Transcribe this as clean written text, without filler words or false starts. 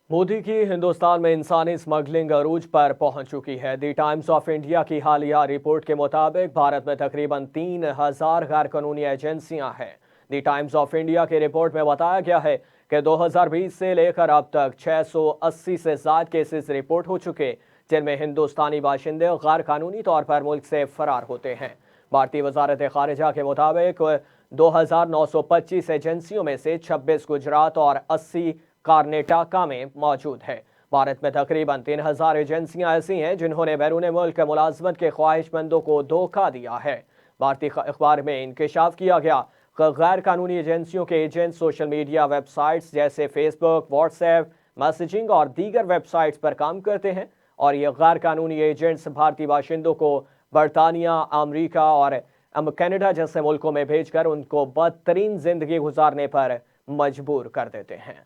मोदी की हिंदुस्तान में इंसानी स्मगलिंग अरूज पर पहुंच चुकी है। दी टाइम्स ऑफ इंडिया की हालिया रिपोर्ट के मुताबिक भारत में तकरीबन 3,000 गैर कानूनी एजेंसियां हैं। दी टाइम्स ऑफ इंडिया की रिपोर्ट में बताया गया है कि 2020 से लेकर अब तक 680 से ज्यादा केसेस रिपोर्ट हो चुके, जिनमें हिंदुस्तानी बाशिंदे गैर कानूनी तौर पर मुल्क से फरार होते हैं। भारतीय वजारत खारिजा के मुताबिक 2,925 एजेंसियों में से 26 गुजरात और 80 कर्नाटका में मौजूद है। भारत में तकरीबन 3,000 एजेंसियां ऐसी हैं जिन्होंने बैरून मुल्क मुलाजमत के ख्वाहिशमंदों को धोखा दिया है। भारतीय अखबार में इंकशाफ किया गया कि गैर कानूनी एजेंसियों के एजेंट सोशल मीडिया वेबसाइट्स जैसे फेसबुक, व्हाट्सएप, मैसेजिंग और दीगर वेबसाइट्स पर काम करते हैं, और ये गैर कानूनी एजेंट्स भारतीय बाशिंदों को बरतानिया, अमरीका और कनाडा जैसे मुल्कों में भेजकर उनको बदतरीन जिंदगी गुजारने पर मजबूर कर देते हैं।